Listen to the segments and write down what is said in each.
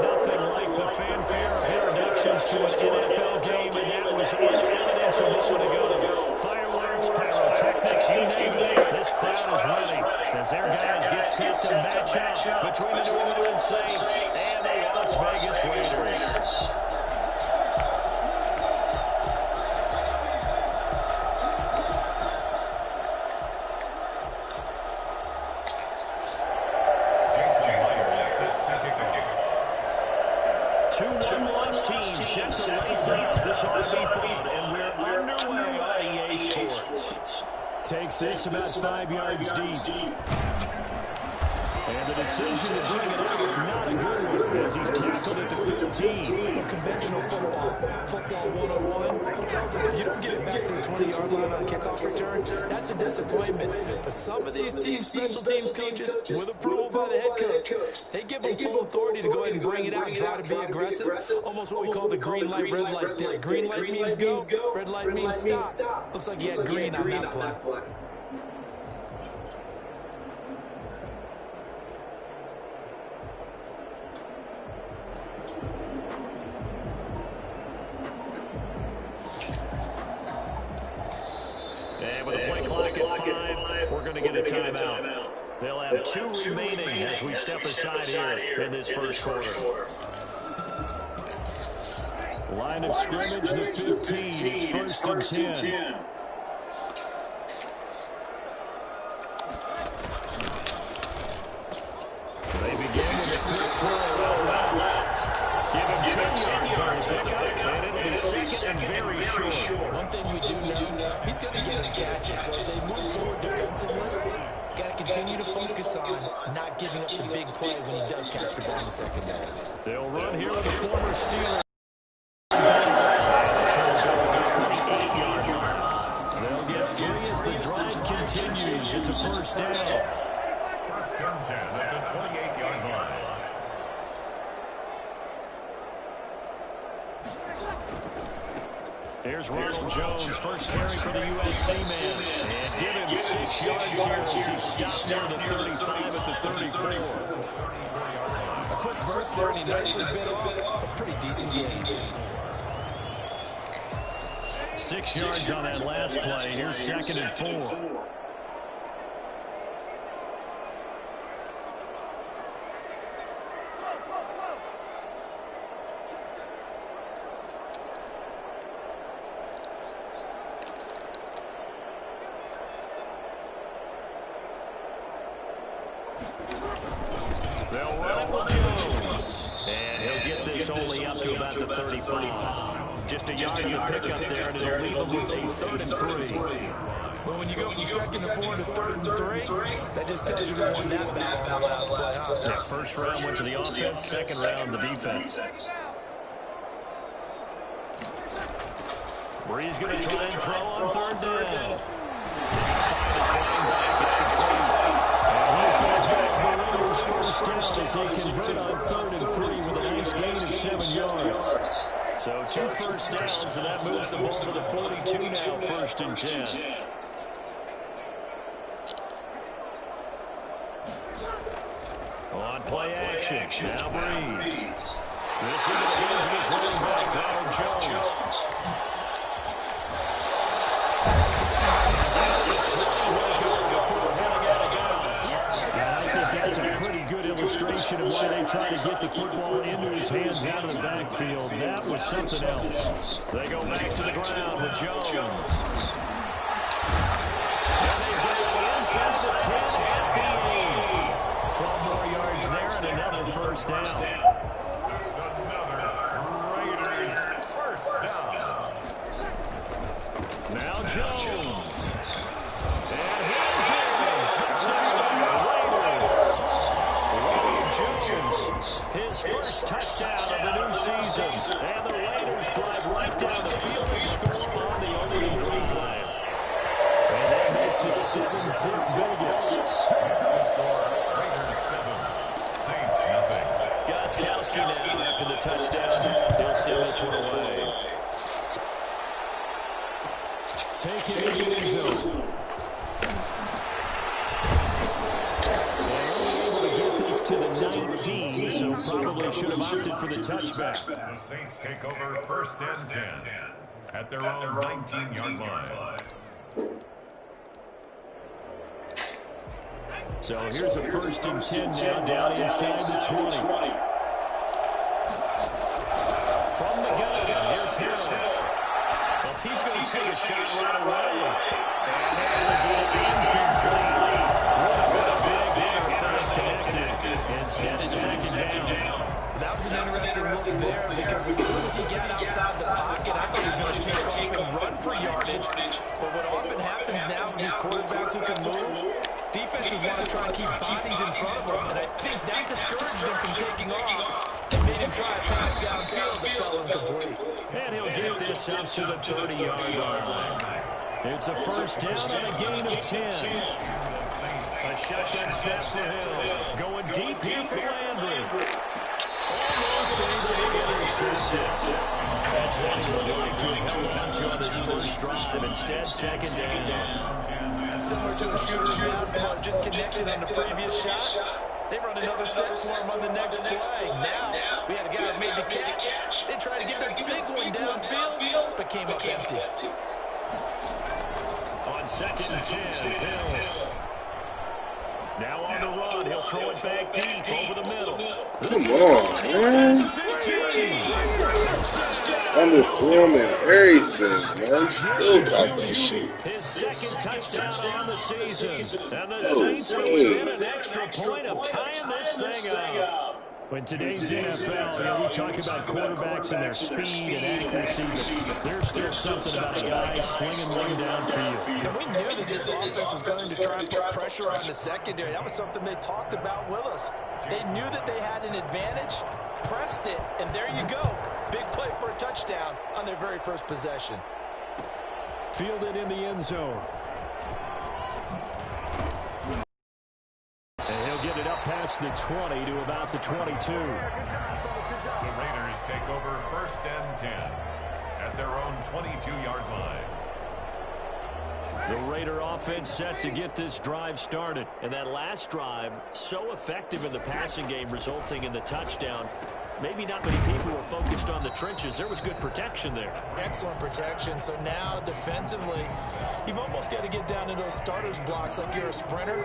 Nothing like the fanfare of introductions to an NFL game, and that was in evidence a moment ago. Fireworks, pyrotechnics, you name it. This crowd is ready as their guys get set to match up between the New Orleans Saints and the Las Vegas Raiders. Two one-loss teams set to lace up this RV fun, and we're underway on EA Sports. Takes this about 5 yards deep. And the decision to bring it out, not a good one, as he's tackled at the 15. Well, conventional football 101 tells us if you don't get it back to the 20-yard line on a kickoff return, that's a disappointment. But some of these teams, special teams coaches, with approval by the head coach, they give them full authority to go ahead and bring it out and try to be aggressive. Almost what we call the green light, red light there. Green light means go, red light means stop. Looks like he had green on that play. And with the play clock at 5, we're going to get a timeout. They'll have 2 remaining as we step aside here in this first quarter. Line of scrimmage, the 15. It's 1st and 10. They begin with a quick throw out left. Give him 10 yards on the pickup, and it'll be 2nd and very short. One thing we do know, he's going to get his catches. So if they move forward defensively, got to continue to focus on not giving up the big play when he does catch the ball in the secondary. They'll run here with the former Steeler. They'll get 3 as the drive continues. It's a first down. 1st and 10 at the 28-yard line. Here's Ronald Jones, first carry for the USC man. And give him 6 yards here as he stopped near the 35 at the 34. A quick burst there, and he nicely bit off a pretty decent game. 6 yards on that last play. Here's 2nd and 4. They'll run it with Jones. And he'll get this only up to about the 35. Just a yard in the pickup there, and it'll leave him with a 3rd and 3. But when you go from 2nd and 4 to 3rd and 3, that just tells you who won that battle last play. Yeah, first round went to the offense, second round the defense. Bree's going to try and throw on 3rd down. It's complete. And he's going to get the Raiders first down as they convert on 3rd and 3 with a nice gain of 7 yards. So 2 first downs, and that moves the ball to the 42 now, 1st and 10. On play action, now Brees. This is the hands of his running back, Ronald Jones. I think that's a pretty good illustration of why they try to get the football into his hands out of the backfield. That was something else. They go back to the ground with Jones. And they go inside the 10 at the 12 more yards there and another first down. There's another Raiders first down. Now Jones. And he's in. Touchdown Raiders. Jones, his first touchdown of the new season. And the Raiders drive right down the field and score on the opening drive. And that makes it 7-6 Vegas. Raiders 7, Saints nothing. Gostkowski now after the touchdown. He'll send this one away. Take it into the end zone. And only able to get this to the his 19, so probably should have opted for the touchback. The Saints take over 1st and 10 at their own 19-yard line. So here's a 1st and 10 now, down inside the 20. From the gun, here's Hill. Well, he's going to take a shot right away. And that will be incomplete. What a big hitter connected. Instead, it's 2nd down. That was an interesting look there because as soon as he got outside the pocket, I thought he was going to take off and run for yardage. But what often happens now with these quarterbacks who can move, defenses want to try and keep bodies in front of them, and I think that discouraged him from taking off and made him try to pass downfield that fell incomplete. And he'll get this up to the 30-yard line. It's a 1st down and a gain of 10. A shotgun snap for Hill. Going deep here for Landry. Almost intercepted. That's what he would like to have held on to on his first drive. Instead, 2nd down. Similar to a shooter in basketball, just connected on the previous shot. They run another set for him on the next play. Now, we had a guy that made the catch. They tried to get their big one downfield, but came up empty. On 2nd and 10, Hill. Now on the run, he'll throw it back deep over the middle. Come on, man. Underthrow him and everything, man. Still got that shit. His 2nd touchdown on the season. And the Saints will get an extra point of tying this thing up. In today's NFL, we talk about quarterbacks and their speed and accuracy, but there's still something about a guy slinging one downfield. And we knew that this offense was going to try and put pressure on the secondary. That was something they talked about with us. They knew that they had an advantage, pressed it, and there you go. Big play for a touchdown on their very first possession. Fielded in the end zone. And he'll get it up past the 20 to about the 22. The Raiders take over 1st and 10 at their own 22-yard line. The Raider offense set to get this drive started. And that last drive, so effective in the passing game, resulting in the touchdown. Maybe not many people were focused on the trenches. There was good protection there. Excellent protection. So now defensively, you've almost got to get down to those starters blocks like you're a sprinter.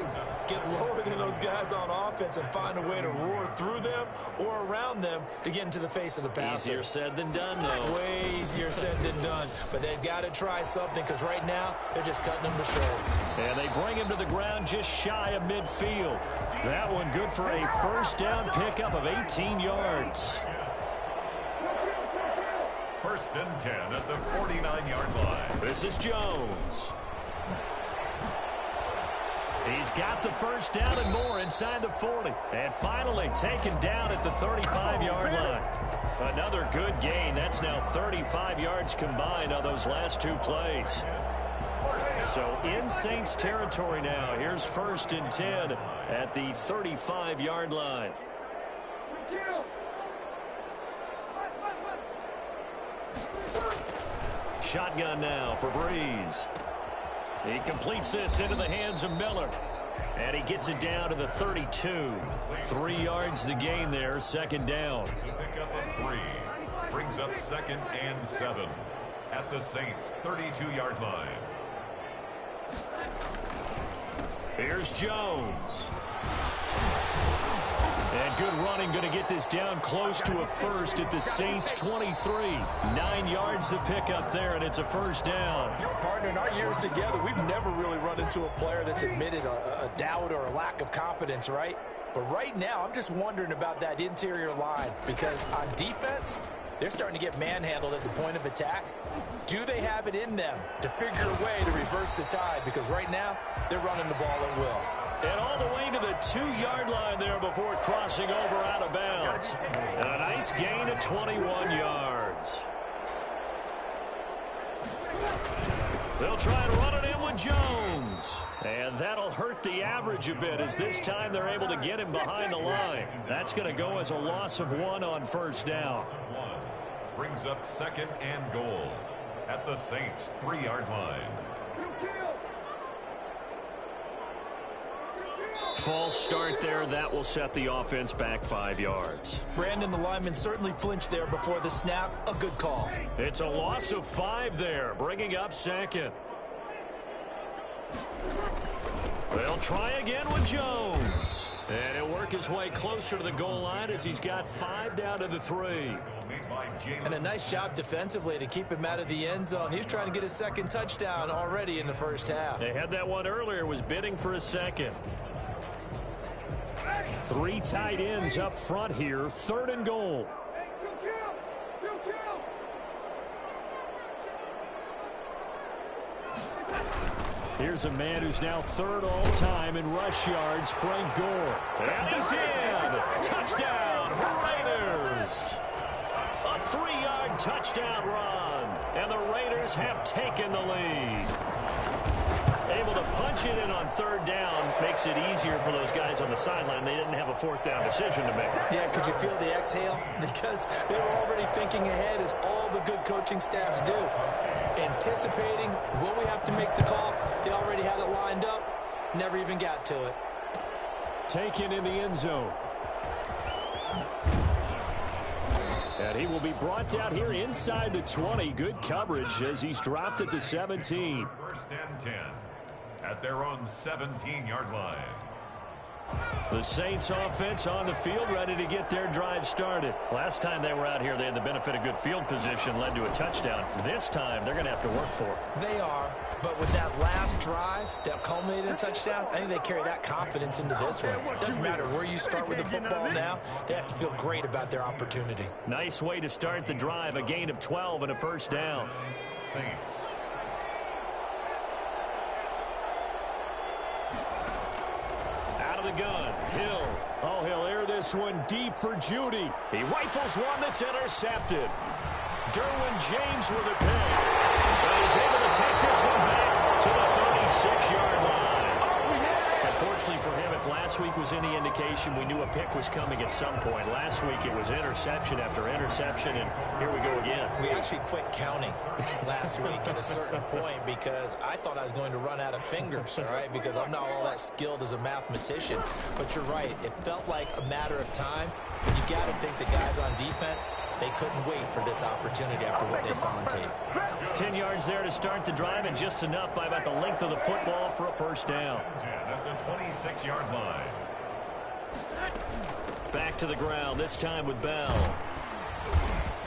Get lower than those guys on offense and find a way to roar through them or around them to get into the face of the passer. Easier said than done, though. Way easier said than done. But they've got to try something because right now they're just cutting them to shreds. And they bring him to the ground just shy of midfield. That one good for a 1st down pickup of 18 yards. 1st and 10 at the 49-yard line. This is Jones. He's got the 1st down and more inside the 40. And finally taken down at the 35-yard line. Another good gain. That's now 35 yards combined on those last 2 plays. So in Saints territory now. Here's 1st and 10 at the 35-yard line. Shotgun now for Breeze. He completes this into the hands of Miller. And he gets it down to the 32. 3 yards the gain there, 2nd down. To pick up a 3. Brings up 2nd and 7 at the Saints' 32-yard line. Here's Jones. And good running, going to get this down close to a 1st at the Saints' 23. 9 yards to pick up there, and it's a 1st down. Partner, in our years together, we've never really run into a player that's admitted a doubt or a lack of confidence, right? But right now, I'm just wondering about that interior line because on defense, they're starting to get manhandled at the point of attack. Do they have it in them to figure a way to reverse the tide? Because right now, they're running the ball at will. And all the way to the 2-yard line there before crossing over out of bounds. And a nice gain of 21 yards. They'll try and run it in with Jones. And that'll hurt the average a bit as this time they're able to get him behind the line. That's going to go as a loss of 1 on 1st down. Brings up 2nd and goal at the Saints' 3-yard line. False start there. That will set the offense back 5 yards. Brandon, the lineman certainly flinched there before the snap. A good call. It's a loss of 5 there, bringing up second. They'll try again with Jones. And he'll work his way closer to the goal line as he's got 5 down to the 3. And a nice job defensively to keep him out of the end zone. He was trying to get his second touchdown already in the first half. They had that one earlier, was bidding for a second. 3 tight ends up front here, 3rd and goal. Here's a man who's now 3rd all-time in rush yards, Frank Gore. And he's in! Touchdown, Raiders! A 3-yard touchdown run. And the Raiders have taken the lead. Able to punch it in on 3rd down makes it easier for those guys on the sideline. They didn't have a 4th down decision to make. Yeah, could you feel the exhale? Because they were already thinking ahead, as all the good coaching staffs do. Anticipating, will we have to make the call? They already had it lined up. Never even got to it. Taken in the end zone. And he will be brought down here inside the 20. Good coverage as he's dropped at the 17. 1st and 10 at their own 17-yard line. The Saints offense on the field, ready to get their drive started. Last time they were out here, they had the benefit of good field position, led to a touchdown. This time, they're going to have to work for it. They are, but with that last drive that culminated in a touchdown, I think they carry that confidence into this one. It doesn't matter where you start with the football now, they have to feel great about their opportunity. Nice way to start the drive, a gain of 12 and a 1st down. Saints. The gun, Hill. Oh, he'll air this one deep for Judy. He rifles one that's intercepted. Derwin James with a pick. But he's able to take this one back to the 36-yard line. Unfortunately for him, if last week was any indication, we knew a pick was coming at some point. Last week it was interception after interception, and here we go again. We actually quit counting last week at a certain point because I thought I was going to run out of fingers, all right, because I'm not all that skilled as a mathematician. But you're right. It felt like a matter of time. You got to think the guys on defense, they couldn't wait for this opportunity after what they saw on tape. 10 yards there to start the drive, and just enough by about the length of the football for a 1st down. 10 at the 26-yard line. Back to the ground, this time with Bell.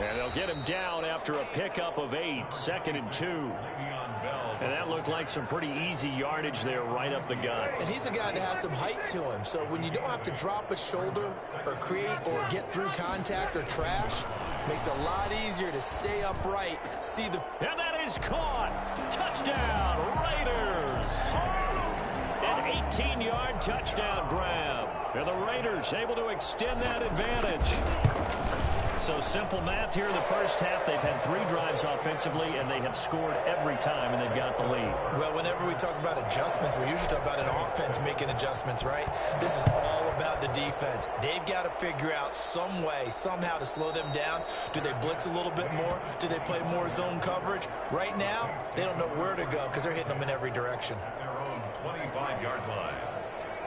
And they'll get him down after a pickup of 8, 2nd and 2. And that looked like some pretty easy yardage there right up the gut. And he's a guy that has some height to him. So when you don't have to drop a shoulder or create or get through contact or trash, makes it a lot easier to stay upright, see the... And that is caught. Touchdown, Raiders. An 18-yard touchdown grab. And the Raiders able to extend that advantage. So simple math here in the first half. They've had 3 drives offensively, and they have scored every time, and they've got the lead. Well, whenever we talk about adjustments, we usually talk about an offense making adjustments, right? This is all about the defense. They've got to figure out some way, somehow to slow them down. Do they blitz a little bit more? Do they play more zone coverage? Right now, they don't know where to go because they're hitting them in every direction. Their own 25-yard line.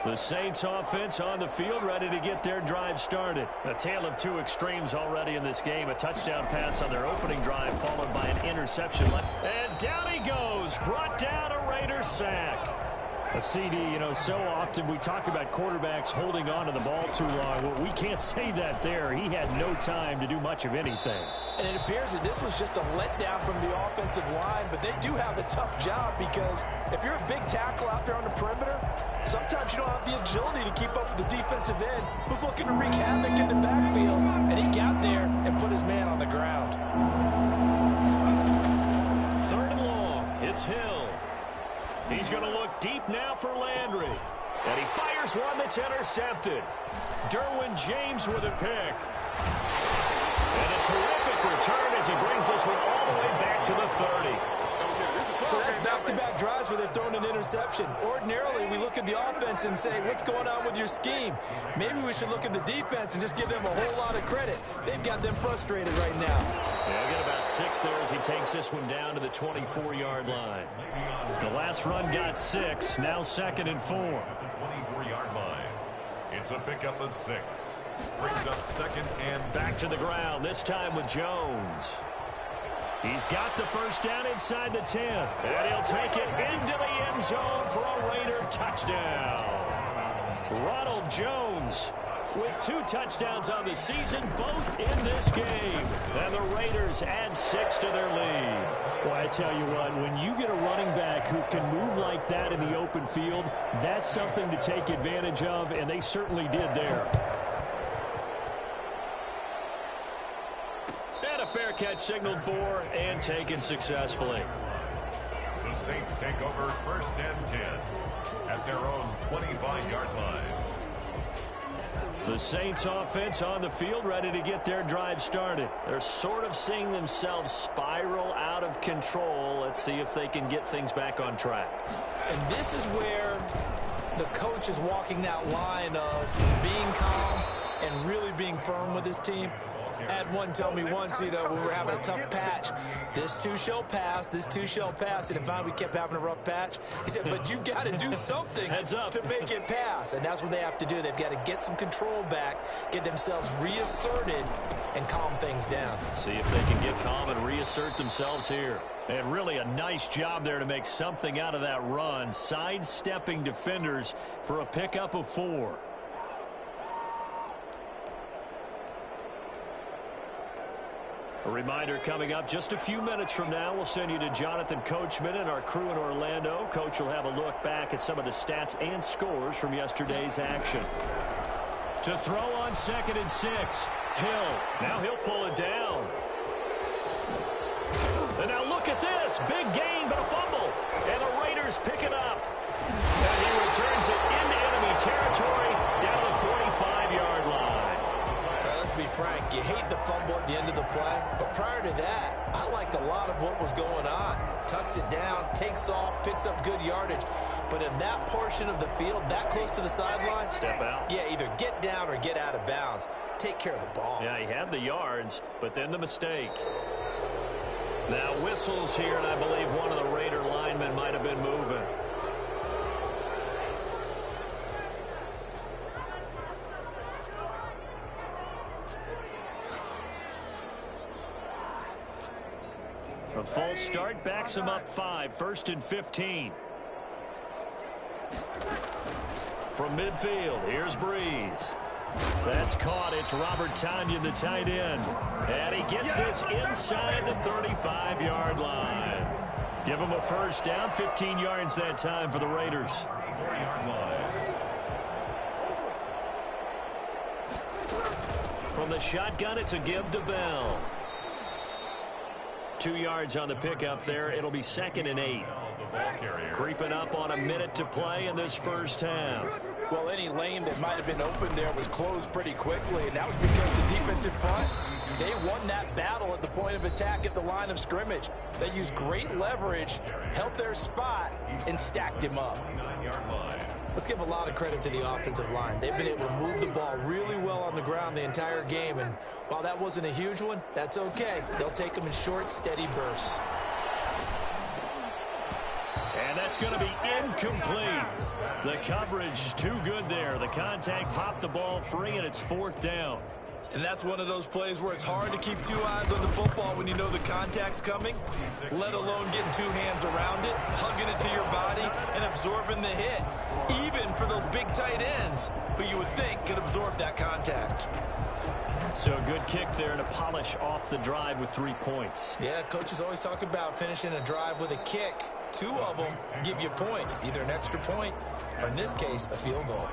The Saints offense on the field, ready to get their drive started. A tale of 2 extremes already in this game. A touchdown pass on their opening drive, followed by an interception. And down he goes, brought down a Raiders sack. A CD, you know, so often we talk about quarterbacks holding on to the ball too long. Well, we can't say that there. He had no time to do much of anything. And it appears that this was just a letdown from the offensive line, but they do have a tough job because if you're a big tackle out there on the perimeter, sometimes you don't have the agility to keep up with the defensive end who's looking to wreak havoc in the backfield, and he got there and put his man on the ground. 3rd and long. It's Hill. He's going to look deep now for Landry. And he fires one that's intercepted. Derwin James with a pick. And a terrific return as he brings this one all the way back to the 30. So that's back-to-back drives where they've thrown an interception. Ordinarily, we look at the offense and say, what's going on with your scheme? Maybe we should look at the defense and just give them a whole lot of credit. They've got them frustrated right now. Yeah, get about 6 there as he takes this one down to the 24-yard line. The last run got 6, now 2nd and 4. At the 24-yard line. It's a pickup of 6. Brings up second and back to the ground, this time with Jones. He's got the first down inside the 10. And he'll take it into the end zone for a Raider touchdown. Ronald Jones with 2 touchdowns on the season, both in this game. And the Raiders add 6 to their lead. Well, I tell you what, when you get a running back who can move like that in the open field, that's something to take advantage of, and they certainly did there. And a fair catch signaled for and taken successfully. The Saints take over first and 10 at their own 25-yard line. The Saints offense on the field, ready to get their drive started. They're sort of seeing themselves spiral out of control. Let's see if they can get things back on track. And this is where the coach is walking that line of being calm and really being firm with his team. I had one tell me once, when we were having a tough patch, this too shall pass, this too shall pass. And finally we kept having a rough patch. He said, but you've got to do something to make it pass. And that's what they have to do. They've got to get some control back, get themselves reasserted, and calm things down. See if they can get calm and reassert themselves here. And really a nice job there to make something out of that run, sidestepping defenders for a pickup of 4. A reminder coming up just a few minutes from now, we'll send you to Jonathan Coachman and our crew in Orlando. Coach will have a look back at some of the stats and scores from yesterday's action. To throw on 2nd and 6, Hill. Now he'll pull it down. And now look at this. Big gain, but a fumble. And the Raiders pick it up. And he returns it into enemy territory down the 45-yard line. Let's be frank, you hate the fumble at the end of the play, but prior to that, I liked a lot of what was going on. Tucks it down, takes off, picks up good yardage. But in that portion of the field, that close to the sideline, step out. Yeah, either get down or get out of bounds. Take care of the ball. Yeah, he had the yards, but then the mistake. Now whistles here, and I believe one of the Raider linemen might have been moving. A false start backs him up 5, 1st and 15. From midfield, here's Breeze. That's caught. It's Robert Tonyan, the tight end. And he gets this inside the 35-yard line. Give him a first down, 15 yards that time for the Raiders. 4-yard line. From the shotgun, it's a give to Bell. 2 yards on the pickup there. It'll be 2nd and 8. Creeping up on a minute to play in this first half. Well, any lane that might have been open there was closed pretty quickly, and that was because the defensive front, they won that battle at the point of attack at the line of scrimmage. They used great leverage, held their spot, and stacked him up. Let's give a lot of credit to the offensive line. They've been able to move the ball really well on the ground the entire game, and while that wasn't a huge one, that's okay. They'll take them in short, steady bursts. And that's going to be incomplete. The coverage too good there. The contact popped the ball free, and it's 4th down. And that's one of those plays where it's hard to keep 2 eyes on the football when you know the contact's coming, let alone getting 2 hands around it, hugging it to your body, and absorbing the hit, even for those big tight ends who you would think could absorb that contact. So a good kick there to polish off the drive with 3 points. Yeah, coaches always talk about finishing a drive with a kick. 2 of them give you points, either an extra point or, in this case, a field goal.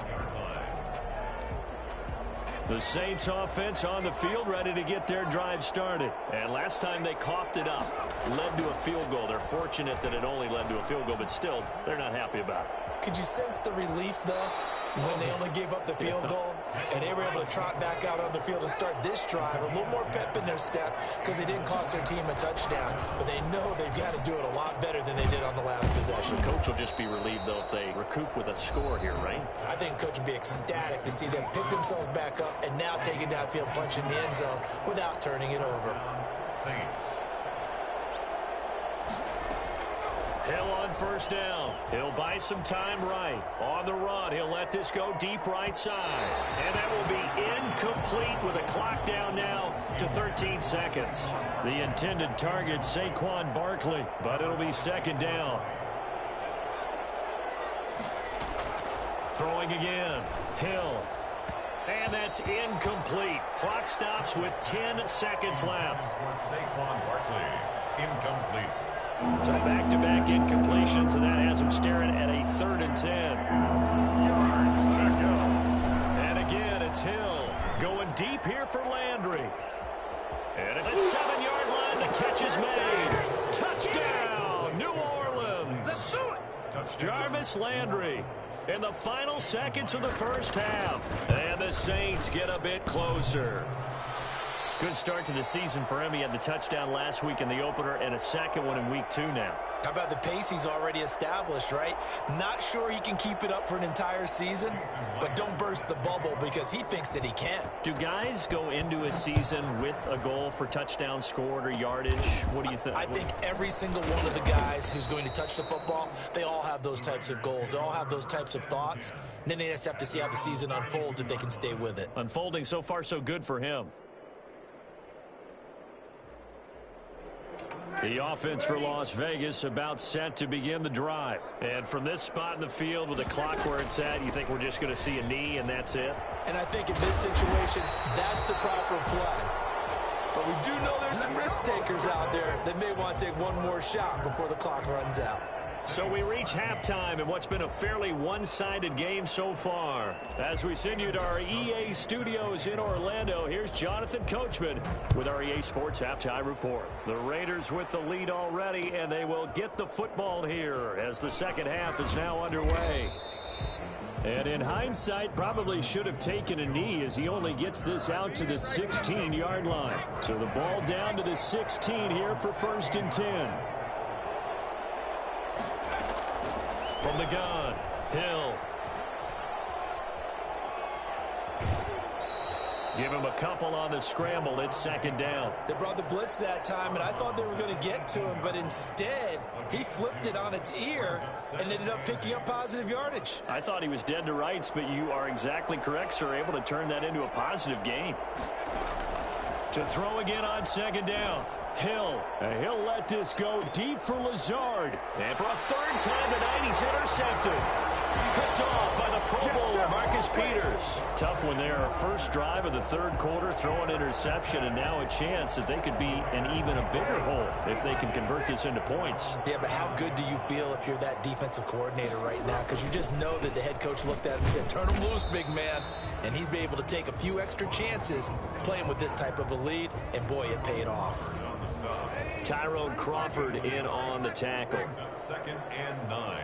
The Saints offense on the field, ready to get their drive started. And last time they coughed it up, led to a field goal. They're fortunate that it only led to a field goal, but still, they're not happy about it. Could you sense the relief, though, when they only gave up the field goal and they were able to trot back out on the field and start this drive? A little more pep in their step because they didn't cost their team a touchdown, but they know they've got to do it a lot better than they did on the last possession. The coach will just be relieved, though, if they recoup with a score here, right? I think coach would be ecstatic to see them pick themselves back up and now take it downfield, punch in the end zone without turning it over. Saints. Hill on first down. He'll buy some time right. On the run, he'll let this go deep right side. And that will be incomplete with a clock down now to 13 seconds. The intended target, Saquon Barkley, but it'll be second down. Throwing again. Hill. And that's incomplete. Clock stops with 10 seconds left. For Saquon Barkley, incomplete. So back-to-back incompletions, and that has him staring at a 3rd and 10. Yards to go. And again, it's Hill going deep here for Landry. And at the 7-yard line, the catch is made. Touchdown, New Orleans. Jarvis Landry in the final seconds of the first half. And the Saints get a bit closer. Good start to the season for him. He had the touchdown last week in the opener and a second one in week 2 now. How about the pace he's already established, right? Not sure he can keep it up for an entire season, but don't burst the bubble because he thinks that he can. Do guys go into a season with a goal for touchdowns scored or yardage? What do you think? I think every single one of the guys who's going to touch the football, they all have those types of goals. They all have those types of thoughts. And then they just have to see how the season unfolds if they can stay with it. Unfolding so far so good for him. The offense for Las Vegas about set to begin the drive. And from this spot in the field with the clock where it's at, you think we're just going to see a knee and that's it? And I think in this situation, that's the proper play. But we do know there's some risk takers out there that may want to take one more shot before the clock runs out. So we reach halftime in what's been a fairly one-sided game so far. As we send you to our EA studios in Orlando, here's Jonathan Coachman with our EA Sports Halftime Report. The Raiders with the lead already, and they will get the football here as the second half is now underway. And in hindsight, probably should have taken a knee as he only gets this out to the 16-yard line. So the ball down to the 16 here for 1st and 10. From the gun, Hill. Give him a couple on the scramble. It's second down. They brought the blitz that time, and I thought they were going to get to him, but instead, he flipped it on its ear and ended up picking up positive yardage. I thought he was dead to rights, but you are exactly correct, sir. Able to turn that into a positive gain. To throw again on second down. Hill. And he'll let this go deep for Lazard. And for a 3rd time tonight, he's intercepted. Picked off by the Pro Bowler, Marcus Peters. Tough one there. First drive of the 3rd quarter, throw an interception, and now a chance that they could be in even a bigger hole if they can convert this into points. Yeah, but how good do you feel if you're that defensive coordinator right now? Because you just know that the head coach looked at him and said, turn him loose, big man. And he'd be able to take a few extra chances playing with this type of a lead, and boy, it paid off. Tyrone Crawford in on the tackle. 2nd and 9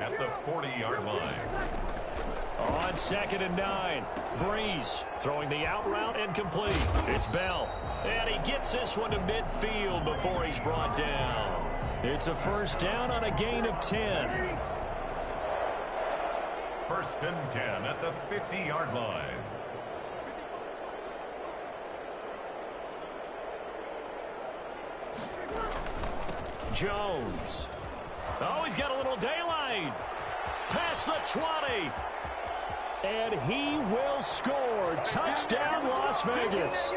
at the 40-yard line. On 2nd and 9, Breeze throwing the out route and complete. It's Bell. And he gets this one to midfield before he's brought down. It's a 1st down on a gain of 10. 1st and 10 at the 50-yard line. Jones. Oh, he's got a little daylight. Past the 20. And he will score. Touchdown, Las Vegas.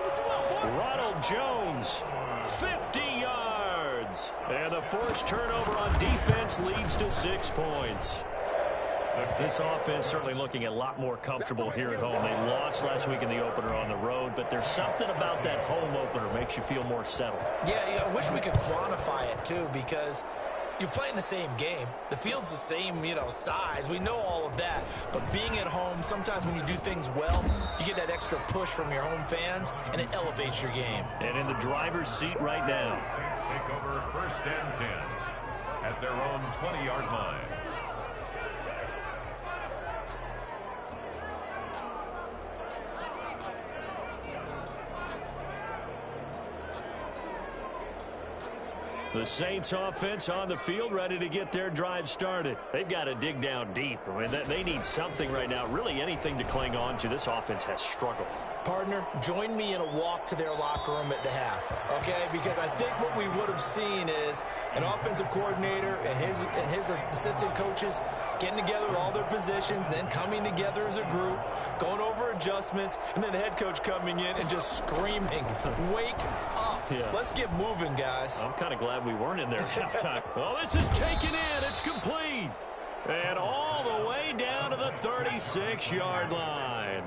Ronald Jones, 50 yards. And the forced turnover on defense leads to 6 points. This offense certainly looking a lot more comfortable here at home. They lost last week in the opener on the road, but there's something about that home opener makes you feel more settled. Yeah, I wish we could quantify it, too, because you're playing the same game. The field's the same, size. We know all of that. But being at home, sometimes when you do things well, you get that extra push from your home fans, and it elevates your game. And in the driver's seat right now. Saints take over 1st and 10 at their own 20-yard line. The Saints offense on the field, ready to get their drive started. They've got to dig down deep. I mean, they need something right now, really anything to cling on to. This offense has struggled. Partner, join me in a walk to their locker room at the half, okay? Because I think what we would have seen is an offensive coordinator and his assistant coaches getting together with all their positions, then coming together as a group, going over adjustments, and then the head coach coming in and just screaming, wake up. Yeah. Let's get moving, guys. I'm kind of glad we weren't in there at halftime. Well, this is taken in. It's complete. And all the way down to the 36-yard line.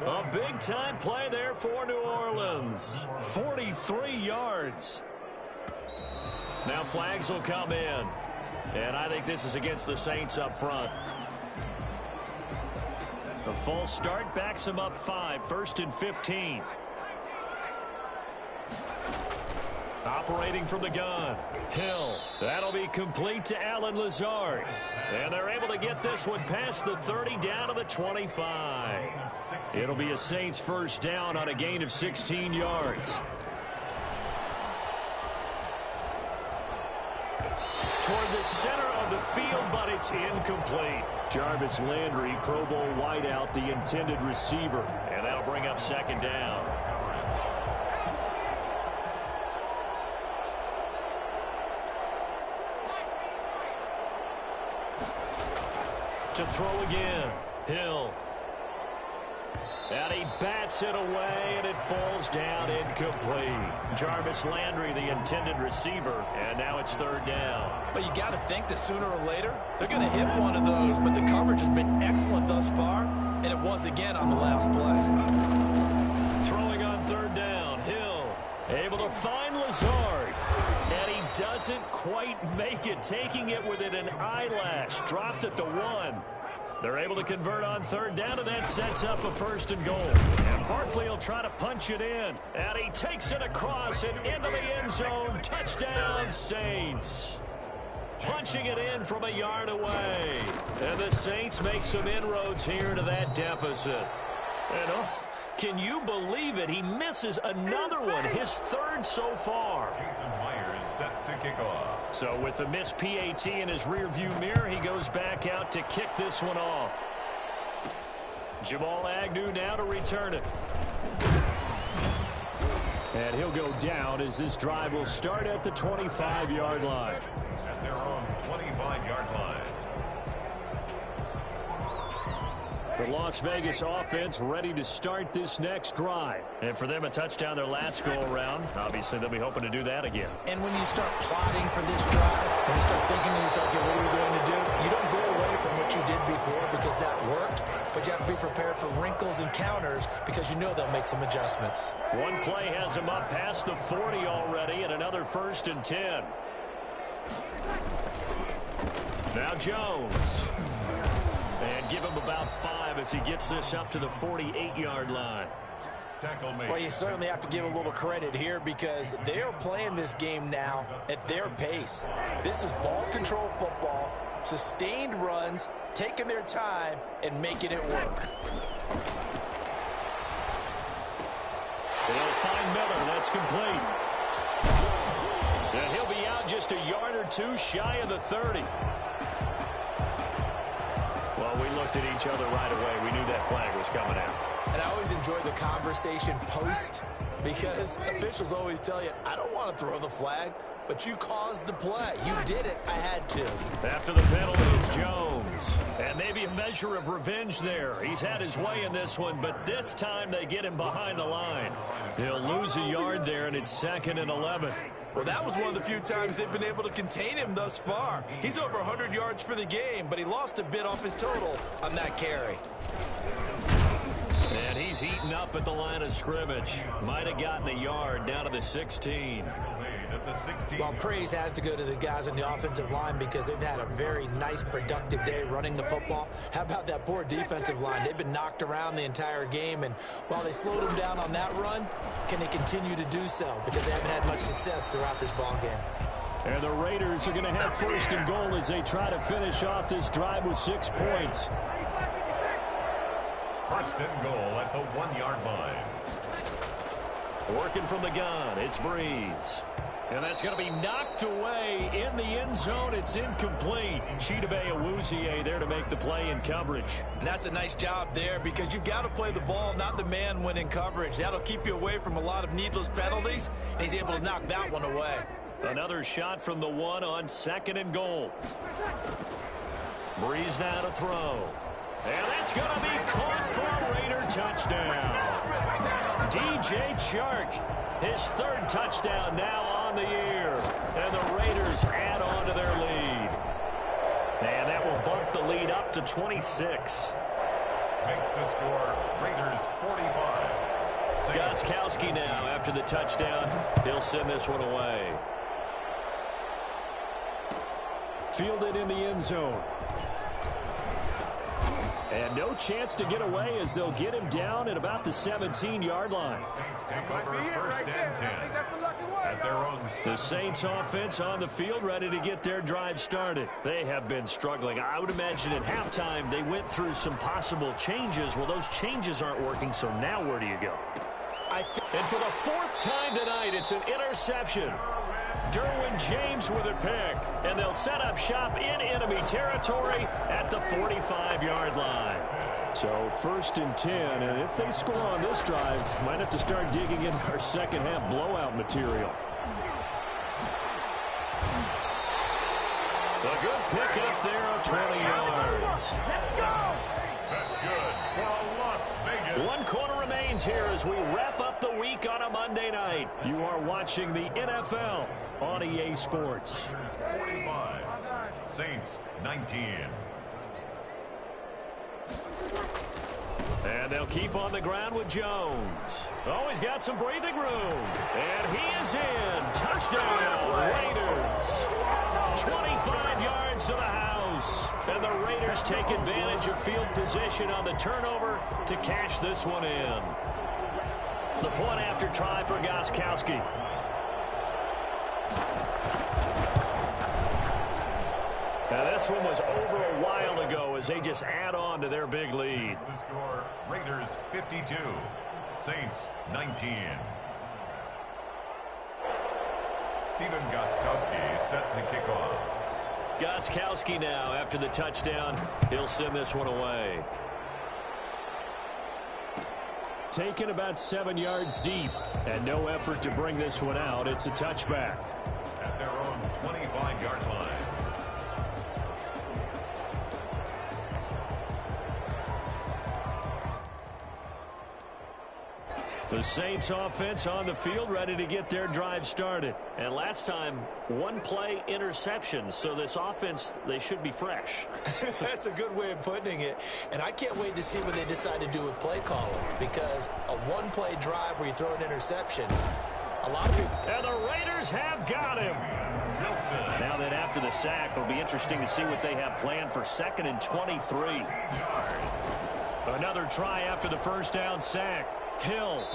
A big-time play there for New Orleans. 43 yards. Now flags will come in. And I think this is against the Saints up front. The false start backs them up 5, 1st and 15. Operating from the gun, Hill. That'll be complete to Allen Lazard. And they're able to get this one past the 30 down to the 25. It'll be a Saints first down on a gain of 16 yards. Toward the center of the field, but it's incomplete. Jarvis Landry, Pro Bowl wideout, the intended receiver. And that'll bring up second down. To throw again, Hill. And he bats it away, and it falls down incomplete. Jarvis Landry, the intended receiver, and now it's third down. But you got to think that sooner or later, they're going to hit one of those, but the coverage has been excellent thus far, and it was again on the last play. Throwing on third down, Hill able to find Lazard. And he doesn't quite make it, taking it within an eyelash. Dropped at the 1. They're able to convert on third down, and that sets up a 1st and goal. And Barkley will try to punch it in. And he takes it across and into the end zone. Touchdown, Saints. Punching it in from a yard away. And the Saints make some inroads here to that deficit. And can you believe it? He misses another one, his 3rd so far. Jason Myers set to kick off. So with the missed PAT in his rearview mirror, he goes back out to kick this one off. Jamal Agnew now to return it. And he'll go down as this drive will start at the 25-yard line. At their own 25-yard line. The Las Vegas offense ready to start this next drive. And for them, a touchdown their last go-around. Obviously, they'll be hoping to do that again. And when you start plotting for this drive, when you start thinking to yourself, okay, what are we going to do? You don't go away from what you did before because that worked, but you have to be prepared for wrinkles and counters because you know they'll make some adjustments. One play has him up past the 40 already, and another 1st and 10. Now Jones. And give him about 5 as he gets this up to the 48-yard line. Tackle made. Well, you certainly have to give a little credit here because they are playing this game now at their pace. This is ball control football, sustained runs, taking their time, and making it work. They'll find Miller. That's complete. And he'll be out just a yard or 2 shy of the 30. Well, we looked at each other right away. We knew that flag was coming out. And I always enjoy the conversation post because officials always tell you, I don't want to throw the flag, but you caused the play. You did it. I had to. After the penalty, it's Jones. And maybe a measure of revenge there. He's had his way in this one, but this time they get him behind the line. He'll lose a yard there, and it's 2nd and 11. Well, that was one of the few times they've been able to contain him thus far. He's over 100 yards for the game, but he lost a bit off his total on that carry. And he's eaten up at the line of scrimmage. Might have gotten a yard down to the 16. Well, praise has to go to the guys on the offensive line because they've had a very nice, productive day running the football. How about that poor defensive line? They've been knocked around the entire game, and while they slowed them down on that run, can they continue to do so? Because they haven't had much success throughout this ball game. And the Raiders are going to have 1st and goal as they try to finish off this drive with 6 points. 1st and goal at the 1-yard line. Working from the gun, it's Breeze. And that's going to be knocked away in the end zone. It's incomplete. Chidobe Awuzie there to make the play in coverage. And that's a nice job there because you've got to play the ball, not the man when in coverage. That'll keep you away from a lot of needless penalties. And he's able to knock that one away. Another shot from the one on 2nd and goal. Breeze now to throw. And that's going to be caught for a Raider touchdown. DJ Chark, his 3rd touchdown now on the year. And the Raiders add on to their lead. And that will bump the lead up to 26. Makes the score Raiders 45. Gostkowski now after the touchdown. He'll send this one away. Fielded in the end zone. And no chance to get away as they'll get him down at about the 17-yard line. Saints take over 1st and 10 at their own. The Saints offense on the field ready to get their drive started. They have been struggling. I would imagine at halftime they went through some possible changes. Well, those changes aren't working, so now where do you go? And for the 4th time tonight, it's an interception. Derwin James with a pick, and they'll set up shop in enemy territory at the 45-yard line. So 1st and 10, and if they score on this drive, might have to start digging in our second-half blowout material. A good pick up there of 20 yards. Let's go! That's good for Las Vegas. One quarter remains here as we wrap up the week on a Monday night. You are watching the NFL on EA Sports. 45, Saints 19. And they'll keep on the ground with Jones. Oh, he's got some breathing room. And he is in. Touchdown, Raiders. 25 yards to the house. And the Raiders take advantage of field position on the turnover to cash this one in. The point after try for Gostkowski. Now this one was over a while ago as they just add on to their big lead. The score, Raiders 52, Saints 19. Stephen Gostkowski is set to kick off. Gostkowski now after the touchdown. He'll send this one away. Taken about 7 yards deep and no effort to bring this one out. It's a touchback. At their own 25-yard line. The Saints offense on the field ready to get their drive started. And last time, 1 play interception. So this offense, they should be fresh. That's a good way of putting it. And I can't wait to see what they decide to do with play calling. Because a 1-play drive where you throw an interception, a lot of people... And the Raiders have got him. Now that after the sack, it'll be interesting to see what they have planned for 2nd and 23. Another try after the first down sack. Hill,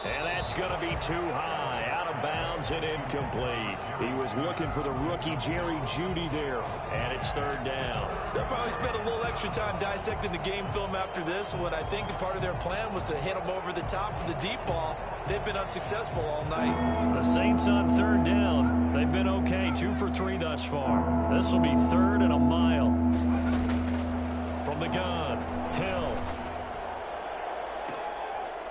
and that's going to be too high, out of bounds and incomplete. He was looking for the rookie Jerry Jeudy there, and it's 3rd down. They'll probably spend a little extra time dissecting the game film after this one. I think part of their plan was to hit them over the top of the deep ball. They've been unsuccessful all night. The Saints on 3rd down. They've been okay, 2 for 3 thus far. This will be 3rd and a mile. From the gun, Hill.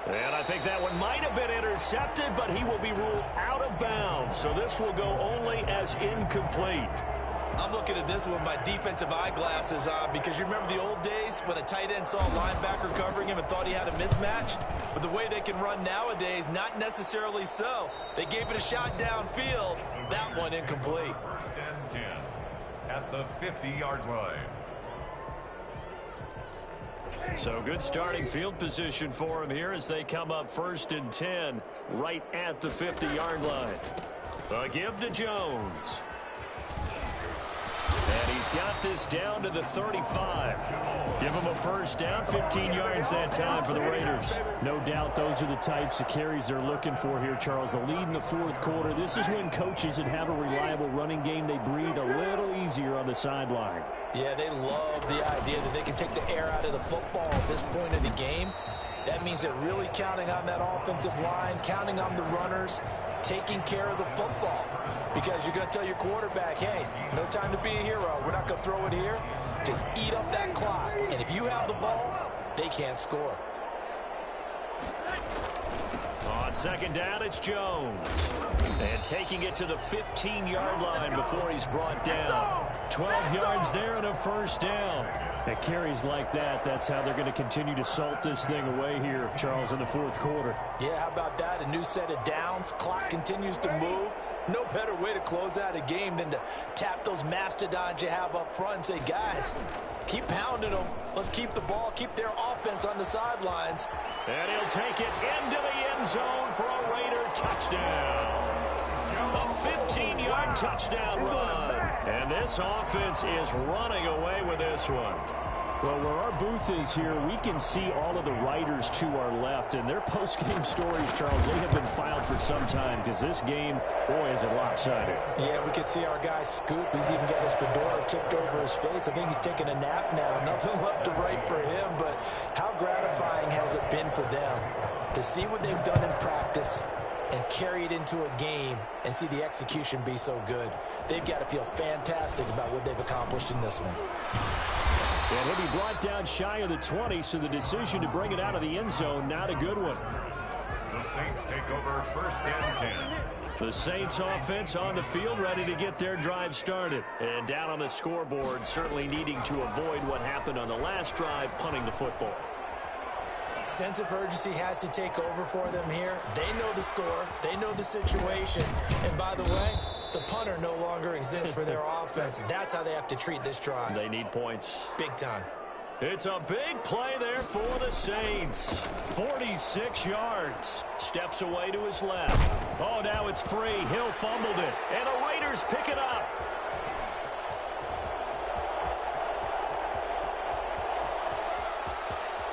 And I think that one might have been intercepted, but he will be ruled out of bounds. So this will go only as incomplete. I'm looking at this one with my defensive eyeglasses on because you remember the old days when a tight end saw a linebacker covering him and thought he had a mismatch? But the way they can run nowadays, not necessarily so. They gave it a shot downfield. That one incomplete. 1st and 10 at the 50-yard line. So good starting field position for him here as they come up 1st and 10 right at the 50-yard line. A give to Jones. And he's got this down to the 35. Give him a first down, 15 yards that time for the Raiders. No doubt those are the types of carries they're looking for here, Charles. The lead in the 4th quarter. This is when coaches that have a reliable running game, they breathe a little easier on the sideline. Yeah, they love the idea that they can take the air out of the football at this point of the game. That means they're really counting on that offensive line, counting on the runners, taking care of the football. Because you're going to tell your quarterback, hey, no time to be a hero. We're not going to throw it here. Just eat up that clock. And if you have the ball, they can't score. On second down, it's Jones. And taking it to the 15-yard line before he's brought down. 12 yards there and a first down. At carries like that, that's how they're going to continue to salt this thing away here, Charles, in the fourth quarter. Yeah, how about that? A new set of downs. Clock continues to move. No better way to close out a game than to tap those mastodons you have up front and say, guys, keep pounding them. Let's keep the ball, keep their offense on the sidelines. And he'll take it into the end zone for a Raider touchdown. A 15-yard touchdown run. And this offense is running away with this one. Well, where our booth is here, we can see all of the writers to our left. And their post-game stories, Charles, they have been filed for some time because this game, boy, is it lopsided. Yeah, we can see our guy Scoop. He's even got his fedora tipped over his face. I think he's taking a nap now. Nothing left to write for him. But how gratifying has it been for them to see what they've done in practice and carry it into a game and see the execution be so good? They've got to feel fantastic about what they've accomplished in this one. And he'll be brought down shy of the 20, so the decision to bring it out of the end zone, not a good one. The Saints take over first and 10. The Saints offense on the field, ready to get their drive started. And down on the scoreboard, certainly needing to avoid what happened on the last drive, punting the football. Sense of urgency has to take over for them here. They know the score. They know the situation. And by the way, the punter no longer exists for their offense. That's how they have to treat this drive. They need points. Big time. It's a big play there for the Saints. 46 yards. Steps away to his left. Oh, now it's free. Hill fumbled it. And the Raiders pick it up.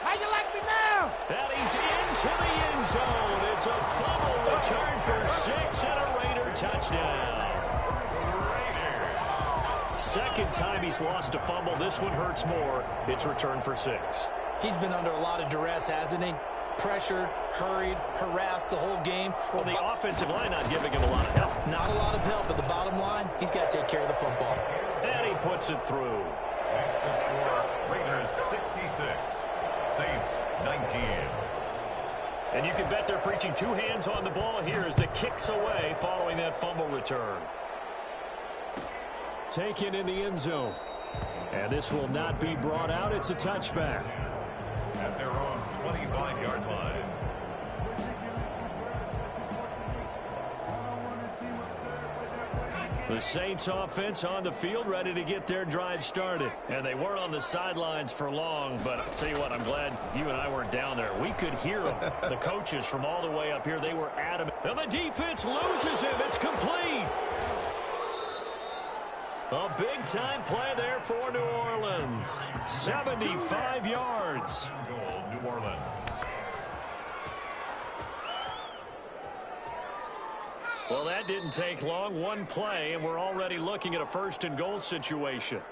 How you like me now? And he's into the end zone. It's a fumble return for 6 and a Raider touchdown. Second time he's lost a fumble. This one hurts more. It's returned for 6. He's been under a lot of duress, hasn't he? Pressured, hurried, harassed the whole game. Well, the offensive line not giving him a lot of help. Not a lot of help, but the bottom line, he's got to take care of the football. And he puts it through. Makes the score Raiders 66, Saints 19. And you can bet they're preaching 2 hands on the ball here as the kick's away following that fumble return. Taken in the end zone. And this will not be brought out. It's a touchback. At their own 25-yard line. The Saints offense on the field ready to get their drive started. And they weren't on the sidelines for long, but I'll tell you what, I'm glad you and I weren't down there. We could hear them. The coaches from all the way up here, they were adamant. And the defense loses him. It's complete. A big-time play there for New Orleans. 75 yards. Goal, New Orleans. Well, that didn't take long. One play, and we're already looking at a first-and-goal situation.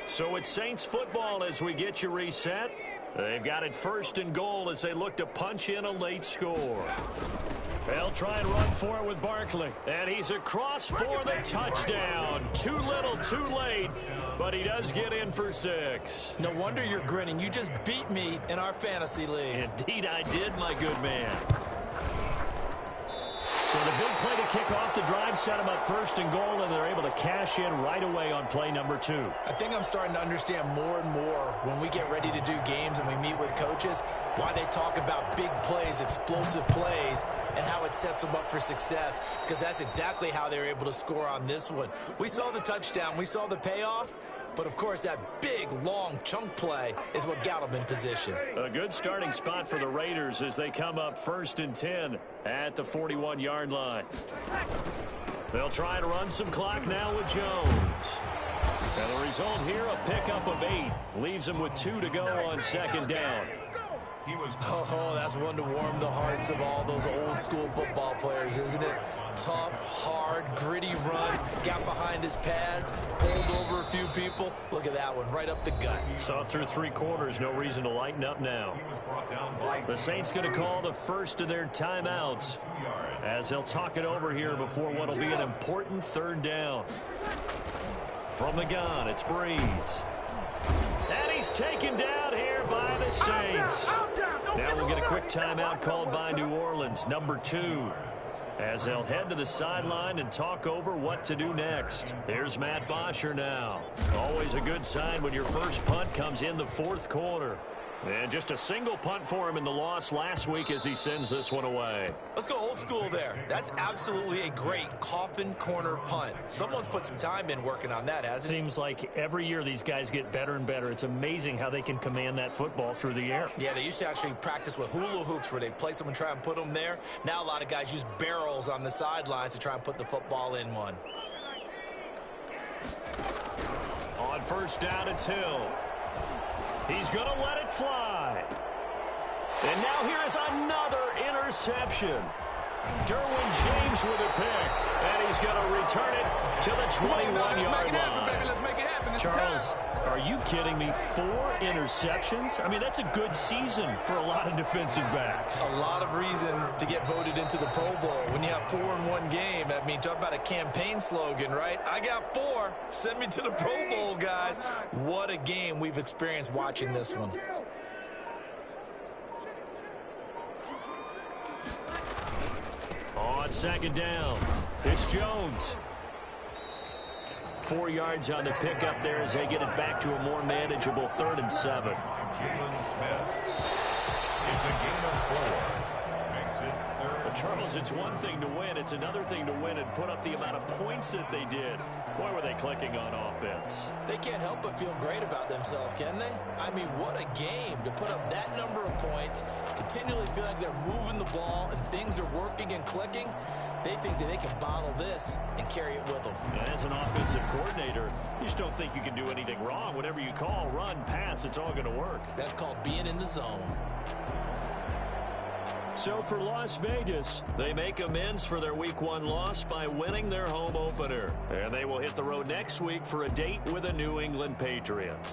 So it's Saints football as we get you reset. They've got it first and goal as they look to punch in a late score. They'll try and run for it with Barkley. And he's across for the touchdown. Too little, too late. But he does get in for 6. No wonder you're grinning. You just beat me in our fantasy league. Indeed I did, my good man. So the big play to kick off the drive set them up first and goal, and they're able to cash in right away on play number 2. I think I'm starting to understand more and more when we get ready to do games and we meet with coaches why they talk about big plays, explosive plays, and how it sets them up for success, because that's exactly how they were able to score on this one. We saw the touchdown. We saw the payoff. But, of course, that big, long chunk play is what got them in position. A good starting spot for the Raiders as they come up first and 10 at the 41-yard line. They'll try to run some clock now with Jones. And the result here, a pickup of 8. Leaves them with 2 to go on second down. Oh, that's one to warm the hearts of all those old school football players, isn't it? Tough, hard, gritty run, got behind his pads, pulled over a few people. Look at that one, right up the gut. Saw it through 3 quarters, no reason to lighten up now. The Saints going to call the first of their timeouts as they'll talk it over here before what will be an important 3rd down. From the gun, it's Breeze. And he's taken down here by the Saints. Now we'll get a quick timeout called by New Orleans, number 2, as they'll head to the sideline and talk over what to do next. Here's Matt Bosher now. Always a good sign when your first punt comes in the 4th quarter. And just a single punt for him in the loss last week as he sends this one away. Let's go old school there. That's absolutely a great coffin corner punt. Someone's put some time in working on that, hasn't it? Seems like every year these guys get better and better. It's amazing how they can command that football through the air. Yeah, they used to actually practice with hula hoops where they place them and try and put them there. Now a lot of guys use barrels on the sidelines to try and put the football in one. On 1st down, it's Hill. He's going to let it fly. And now here is another interception. Derwin James with a pick. And he's going to return it to the 21-yard line. Charles, are you kidding me? 4 interceptions? I mean, that's a good season for a lot of defensive backs. A lot of reason to get voted into the Pro Bowl. When you have 4 in one game, I mean, talk about a campaign slogan, right? I got 4. Send me to the Pro Bowl, guys. What a game we've experienced watching this one. On 2nd down, it's Jones. 4 yards on the pickup there as they get it back to a more manageable 3rd and 7. Jalen Smith. It's a gain of 4. Makes it 3rd. But Charles, it's one thing to win. It's another thing to win and put up the amount of points that they did. Boy, were they clicking on offense. They can't help but feel great about themselves, can they? I mean, what a game to put up that number of points, continually feel like they're moving the ball and things are working and clicking. They think that they can bottle this and carry it with them. And as an offensive coordinator, you just don't think you can do anything wrong. Whatever you call, run, pass, it's all going to work. That's called being in the zone. So for Las Vegas, they make amends for their Week 1 loss by winning their home opener. And they will hit the road next week for a date with the New England Patriots.